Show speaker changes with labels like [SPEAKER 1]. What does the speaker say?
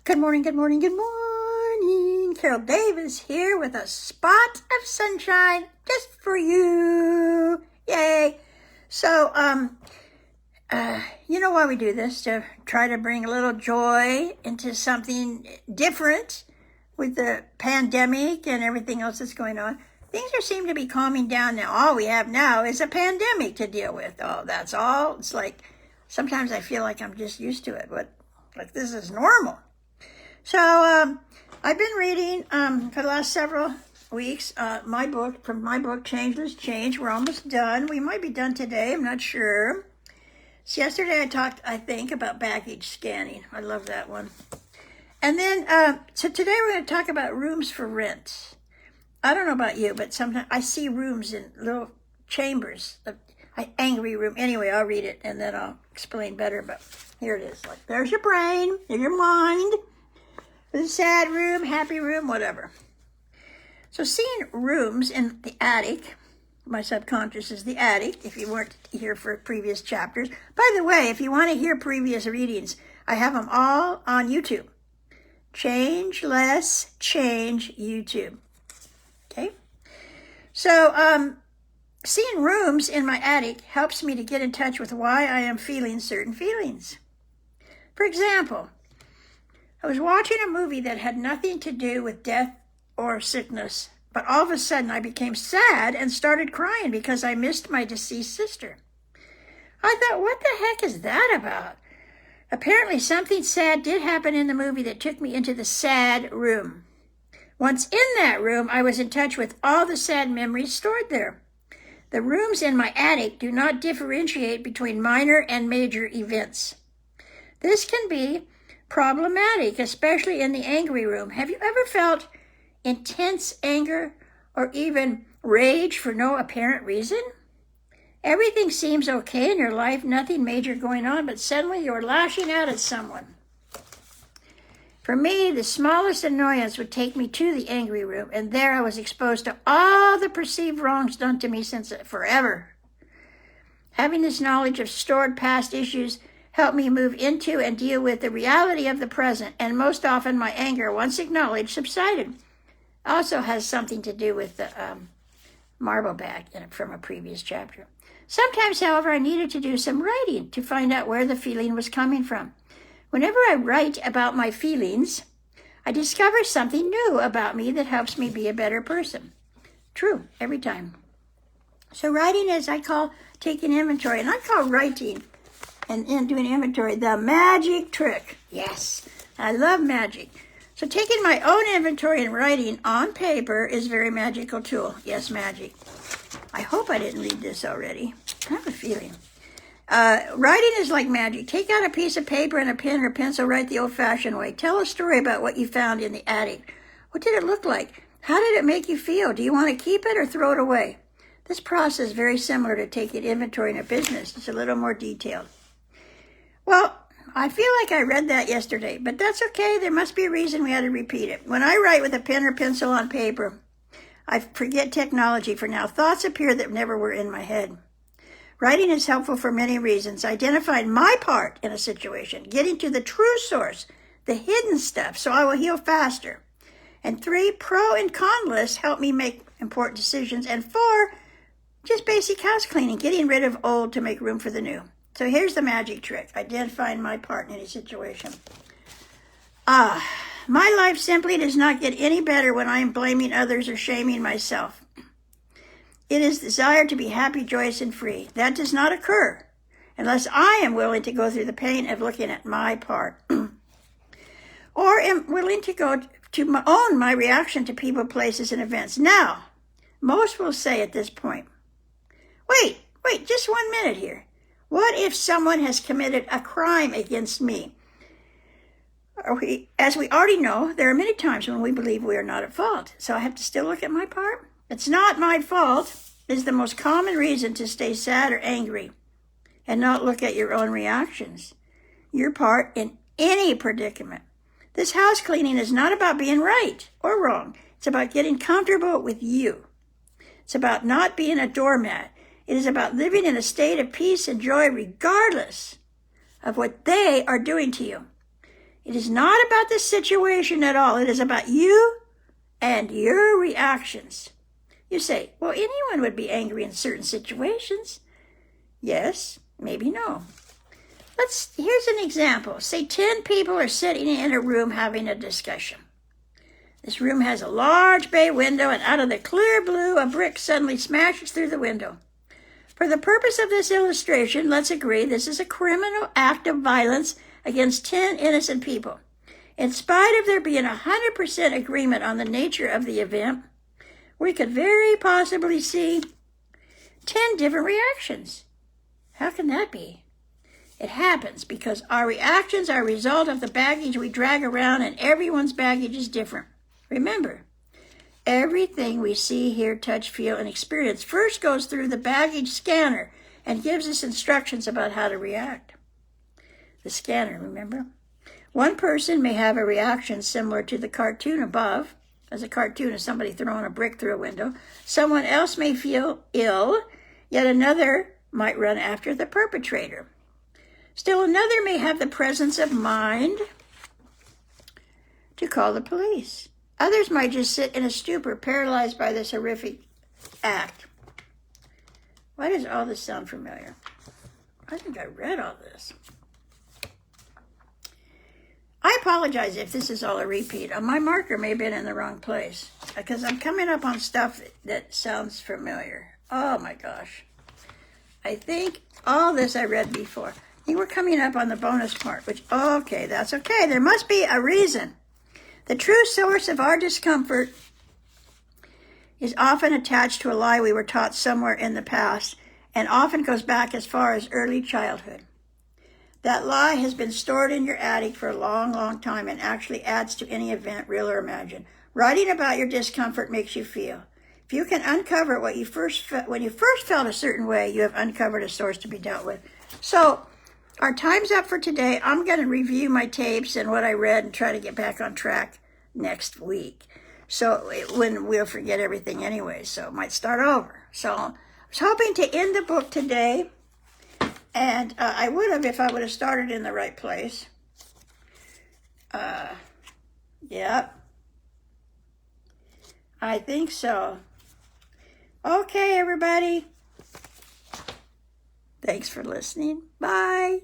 [SPEAKER 1] Good morning, good morning, good morning. Carol Davis here with a spot of sunshine just for you. Yay. So, you know why we do this? To try to bring a little joy into something different with the pandemic and everything else that's going on. Things seem to be calming down now. All we have now is a pandemic to deal with. Oh, that's all. It's like, sometimes I feel like I'm just used to it, but like this is normal. So I've been reading for the last several weeks my book, Changeless Change. We're almost done. We might be done today. I'm not sure. So yesterday I talked, I think, about baggage scanning. I love that one. And then, so today we're going to talk about rooms for rent. I don't know about you, but sometimes I see rooms in little chambers. Angry room. Anyway, I'll read it and then I'll explain better. But here it is. Like, there's your brain, there's your mind. The sad room, happy room, whatever. So seeing rooms in the attic, my subconscious is the attic, if you weren't here for previous chapters. By the way, if you want to hear previous readings, I have them all on YouTube. Changeless Change YouTube. Okay? So, seeing rooms in my attic helps me to get in touch with why I am feeling certain feelings. For example, I was watching a movie that had nothing to do with death or sickness, but all of a sudden I became sad and started crying because I missed my deceased sister. I thought, what the heck is that about? Apparently something sad did happen in the movie that took me into the sad room. Once in that room, I was in touch with all the sad memories stored there. The rooms in my attic do not differentiate between minor and major events. This can be problematic, especially in the angry room. Have you ever felt intense anger or even rage for no apparent reason? Everything seems okay in your life, nothing major going on, but suddenly you're lashing out at someone. For me, the smallest annoyance would take me to the angry room, and there I was exposed to all the perceived wrongs done to me since forever. Having this knowledge of stored past issues helped me move into and deal with the reality of the present, and most often my anger, once acknowledged, subsided. Also has something to do with the marble bag from a previous chapter. Sometimes, however, I needed to do some writing to find out where the feeling was coming from. Whenever I write about my feelings, I discover something new about me that helps me be a better person. True, every time. So writing is, I call taking inventory, and I call writing and doing inventory the magic trick. Yes, I love magic. So taking my own inventory and writing on paper is a very magical tool. Yes, magic. I hope I didn't read this already. I have a feeling. Writing is like magic. Take out a piece of paper and a pen or pencil, write the old-fashioned way. Tell a story about what you found in the attic. What did it look like? How did it make you feel? Do you want to keep it or throw it away? This process is very similar to taking inventory in a business. It's a little more detailed. Well, I feel like I read that yesterday, but that's okay. There must be a reason we had to repeat it. When I write with a pen or pencil on paper, I forget technology for now. Thoughts appear that never were in my head. Writing is helpful for many reasons. Identifying my part in a situation, getting to the true source, the hidden stuff, so I will heal faster. And 3, pro and con lists help me make important decisions. And 4, just basic house cleaning, getting rid of old to make room for the new. So here's the magic trick, identifying my part in any situation. My life simply does not get any better when I am blaming others or shaming myself. It is desire to be happy, joyous, and free. That does not occur unless I am willing to go through the pain of looking at my part. Or am willing to go to own my reaction to people, places, and events. Now, most will say at this point, wait, just 1 minute here. What if someone has committed a crime against me? As we already know, there are many times when we believe we are not at fault. So I have to still look at my part? It's not my fault is the most common reason to stay sad or angry and not look at your own reactions. Your part in any predicament. This house cleaning is not about being right or wrong. It's about getting comfortable with you. It's about not being a doormat. It is about living in a state of peace and joy regardless of what they are doing to you. It is not about the situation at all. It is about you and your reactions. You say, well, anyone would be angry in certain situations. Yes, maybe no. Here's an example. Say 10 people are sitting in a room having a discussion. This room has a large bay window, and out of the clear blue, a brick suddenly smashes through the window. For the purpose of this illustration, let's agree this is a criminal act of violence against 10 innocent people. In spite of there being 100% agreement on the nature of the event, we could very possibly see 10 different reactions. How can that be? It happens because our reactions are a result of the baggage we drag around, and everyone's baggage is different. Remember, everything we see, hear, touch, feel, and experience first goes through the baggage scanner and gives us instructions about how to react. The scanner, remember? One person may have a reaction similar to the cartoon above, as a cartoon of somebody throwing a brick through a window. Someone else may feel ill, yet another might run after the perpetrator. Still another may have the presence of mind to call the police. Others might just sit in a stupor, paralyzed by this horrific act. Why does all this sound familiar? I think I read all this. I apologize if this is all a repeat. My marker may have been in the wrong place because I'm coming up on stuff that sounds familiar. Oh my gosh. I think all this I read before. I think we're coming up on the bonus part, which, okay, that's okay. There must be a reason. The true source of our discomfort is often attached to a lie we were taught somewhere in the past, and often goes back as far as early childhood. That lie has been stored in your attic for a long, long time and actually adds to any event, real or imagined. Writing about your discomfort makes you feel. If you can uncover what you when you first felt a certain way, you have uncovered a source to be dealt with. So, our time's up for today. I'm going to review my tapes and what I read and try to get back on track next week. So when we'll forget everything anyway, so it might start over. So I was hoping to end the book today, and I would have if I would have started in the right place. Yeah, I think so. Okay, everybody. Thanks for listening. Bye.